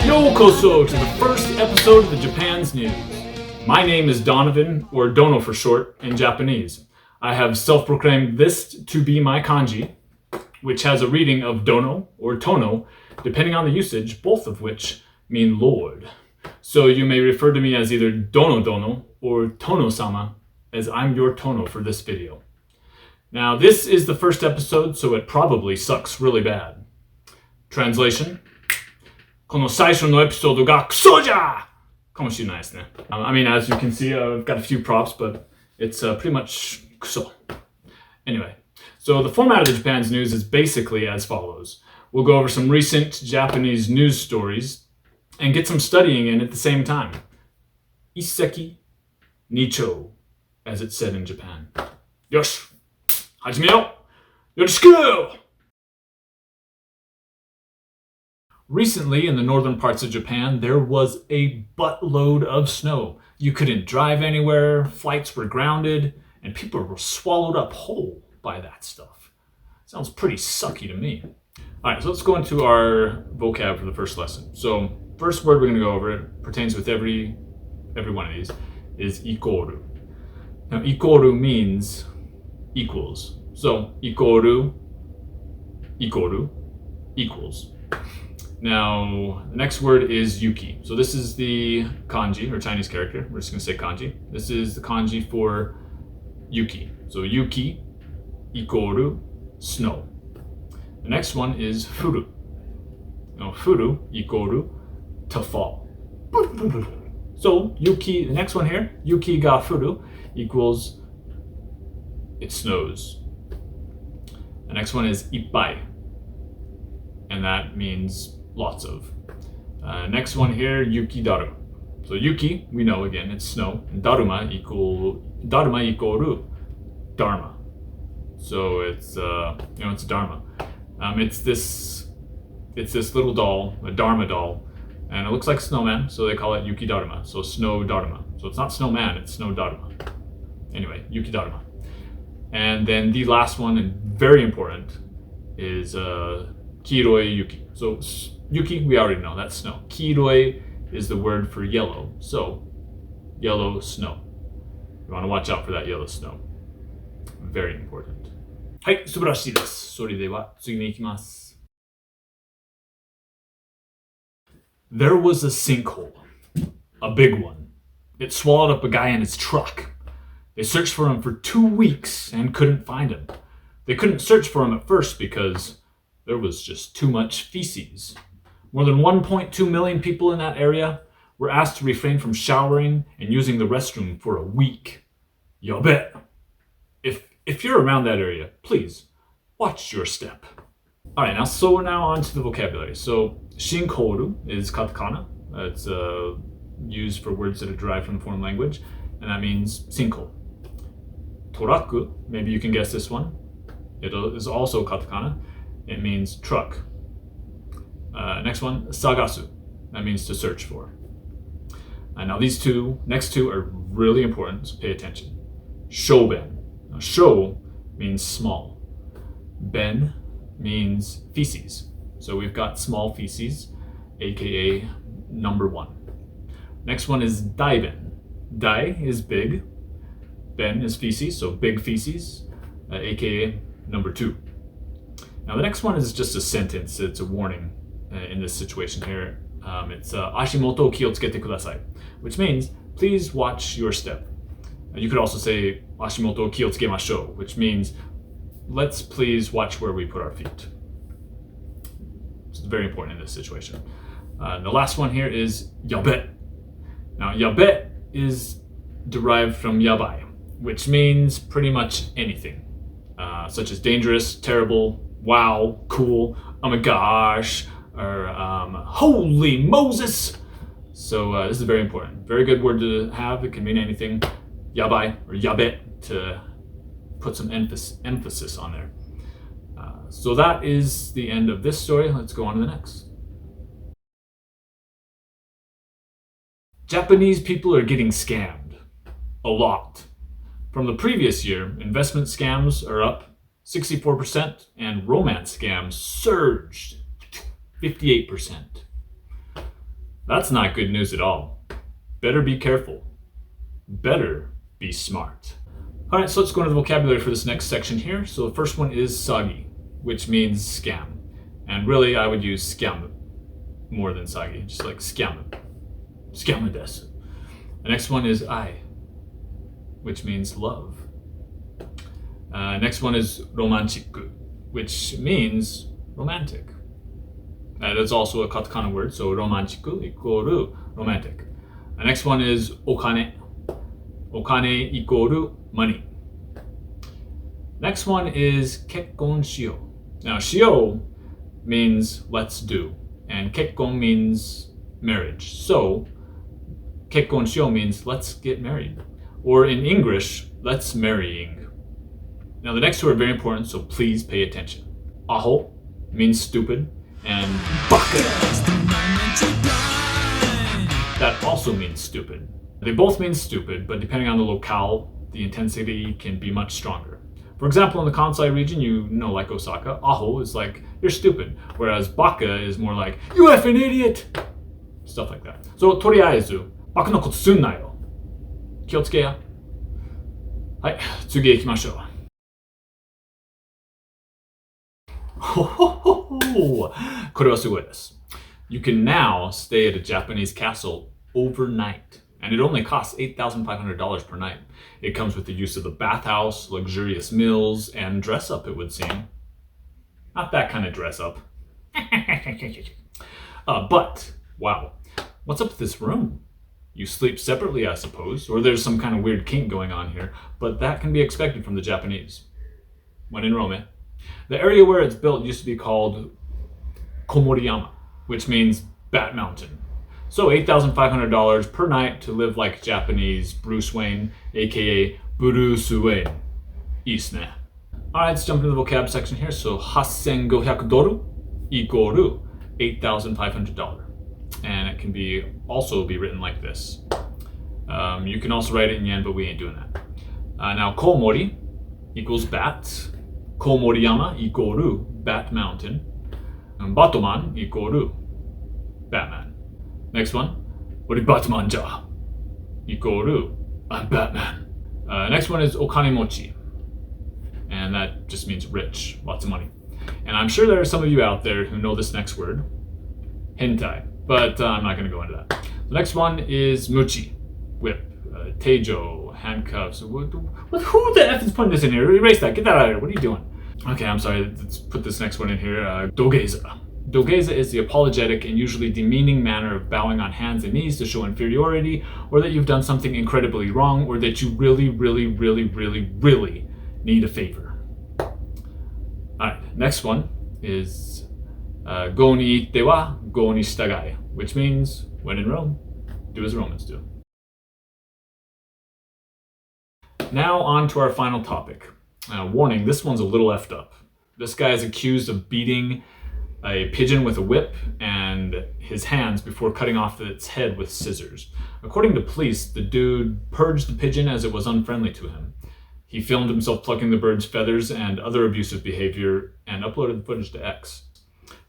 Yokoso to the first episode of the Japan's News. My name is Donovan, or Dono for short, in Japanese. I have self-proclaimed this to be my kanji, which has a reading of Dono or Tono, depending on the usage, both of which mean Lord. So you may refer to me as either Dono Dono or Tono-sama, as I'm your Tono for this video. Now, this is the first episode, so it probably sucks really bad. Translation: この最初のエピソードがクソじゃ! かもしれないですね. I mean, as you can see, I've got a few props, but it's pretty much kuso. Anyway, so the format of the Japan's News is basically as follows. We'll go over some recent Japanese news stories and get some studying in at the same time. Isseki, nicho, as it's said in Japan. Yosh! Hajimeo! Yoroshiku! Recently, in the northern parts of Japan, there was a buttload of snow. You couldn't drive anywhere, flights were grounded, and people were swallowed up whole by that stuff. Sounds pretty sucky to me. Alright, so let's go into our vocab for the first lesson. So, first word we're going to go over, it pertains with every one of these, is ikoru. Now, ikoru means equals. So, ikoru, equals. Now, the next word is yuki. So this is the kanji, or Chinese character. We're just going to say kanji. This is the kanji for yuki. So yuki, ikoru, snow. The next one is furu. Now, furu, ikoru, to fall. So yuki, the next one here, yuki ga furu, equals it snows. The next one is ippai, and that means lots of. Next one here, yuki daru. So yuki, we know again, it's snow. And daruma ikoru dharma. So it's it's dharma. It's this little doll, a dharma doll, and it looks like a snowman, so they call it yuki dharma. So snow dharma. So it's not snowman, it's snow dharma. Anyway, yuki dharma. And then the last one, and very important, is kiroi yuki. So yuki, we already know, that's snow. Kiroi is the word for yellow. So, yellow snow. You want to watch out for that yellow snow. Very important. はい、素晴らしいです。それでは次に行きます。There was a sinkhole. A big one. It swallowed up a guy in his truck. They searched for him for 2 weeks and couldn't find him. They couldn't search for him at first because there was just too much feces. More than 1.2 million people in that area were asked to refrain from showering and using the restroom for a week. Yabe. If you're around that area, please watch your step. Alright, now on to the vocabulary. So, sinkhole is katakana. It's used for words that are derived from the foreign language, and that means sinkhole. Toraku, maybe you can guess this one. It is also katakana. It means truck. Next one, sagasu. That means to search for. Now these next two are really important, so pay attention. Shouben. Now, shou means small. Ben means feces. So we've got small feces, aka number 1. Next one is daiben. Dai is big. Ben is feces, so big feces, aka number 2. Now the next one is just a sentence. It's a warning in this situation here. It's ashimoto kiotsukete kudasai, which means please watch your step. You could also say ashimoto kiotsukemashou, which means let's please watch where we put our feet. It's very important in this situation. The last one here is yabe. Now yabe is derived from yabai, which means pretty much anything, such as dangerous, terrible, wow, cool, oh my gosh, or holy Moses. So this is very important. Very good word to have. It can mean anything. Yabai or yabe, to put some emphasis on there. So that is the end of this story. Let's go on to the next. Japanese people are getting scammed. A lot. From the previous year, investment scams are up 64% and romance scams surged 58%. That's not good news at all. Better be careful. Better be smart. All right, so let's go into the vocabulary for this next section here. So the first one is sagi, which means scam. And really, I would use scam more than sagi, just like scam. Scam desu. The next one is ai, which means love. Next one is romanchiku, which means romantic. That is also a katakana word, so romanchiku ikoru romantic. The next one is okane. Okane ikoru money. Next one is kekkon shio. Now shio means let's do, and kekkon means marriage. So kekkon shio means let's get married. Or in English, let's marrying. Now the next two are very important, so please pay attention. Aho means stupid, and baka, that also means stupid. They both mean stupid, but depending on the locale, the intensity can be much stronger. For example, in the Kansai region, you know, like Osaka, aho is like, you're stupid, whereas baka is more like, you effing idiot! Stuff like that. So, toriaezu, baka no koto sunna yo. 気をつけや。はい、次へ行きましょう。ほほほほ。これはすごいです。You can now stay at a Japanese castle overnight, and it only costs $8,500 per night. It comes with the use of the bathhouse, luxurious meals, and dress up, it would seem. Not that kind of dress up. But, wow, what's up with this room? You sleep separately, I suppose, or there's some kind of weird kink going on here, but that can be expected from the Japanese. When in Rome, the area where it's built used to be called Komoriyama, which means Bat Mountain. So $8,500 per night to live like Japanese Bruce Wayne, aka Bruce Wayne. Isne. Alright, let's jump into the vocab section here. So $8,500 equal $8,500. And it can also be written like this. You can also write it in yen, but we ain't doing that. Now, komori equals bat. Komoriyama equal Bat Mountain. And Batman equal Batman. Next one, Ori Batman ja equal I'm Batman. Next one is okanemochi. And that just means rich, lots of money. And I'm sure there are some of you out there who know this next word, hentai. But I'm not going to go into that. The next one is muchi, whip, teijo, handcuffs. Who the F is putting this in here? Erase that. Get that out of here. What are you doing? Okay, I'm sorry. Let's put this next one in here. Dogeza. Dogeza is the apologetic and usually demeaning manner of bowing on hands and knees to show inferiority, or that you've done something incredibly wrong, or that you really, really, really, really, really need a favor. Alright, next one is go ni itte wa go ni shitagai, which means, when in Rome, do as Romans do. Now on to our final topic. Warning, this one's a little effed up. This guy is accused of beating a pigeon with a whip and his hands before cutting off its head with scissors. According to police, the dude purged the pigeon as it was unfriendly to him. He filmed himself plucking the bird's feathers and other abusive behavior and uploaded the footage to X.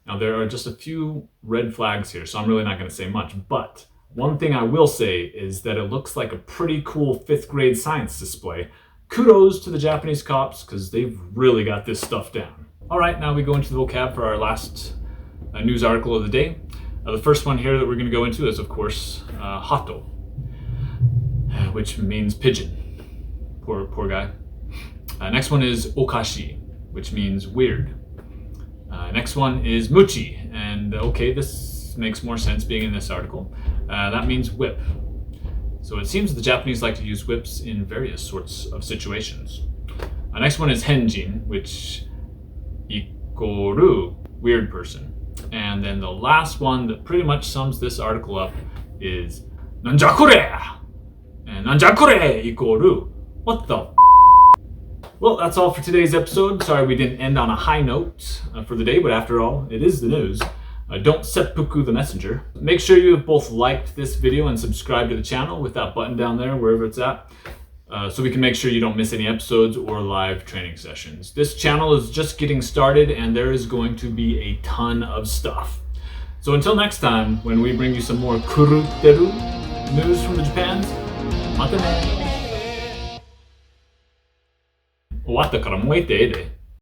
Now, there are just a few red flags here, so I'm really not going to say much, but one thing I will say is that it looks like a pretty cool 5th grade science display. Kudos to the Japanese cops, because they've really got this stuff down. All right, now we go into the vocab for our last news article of the day. The first one here that we're going to go into is, of course, hato, which means pigeon. Poor guy. Next one is okashi, which means weird. Next one is muchi, and okay, this makes more sense being in this article. That means whip. So it seems the Japanese like to use whips in various sorts of situations. Next one is henjin, which ikoru, weird person. And then the last one that pretty much sums this article up is nanja kore! And nanja kore ikoru, what the Well, that's all for today's episode. Sorry we didn't end on a high note for the day, but after all, it is the news. Don't seppuku the messenger. Make sure you have both liked this video and subscribed to the channel with that button down there, wherever it's at, so we can make sure you don't miss any episodes or live training sessions. This channel is just getting started and there is going to be a ton of stuff. So until next time, when we bring you some more kuruteru news from the Japans, mata ne. 終わったからもうええで。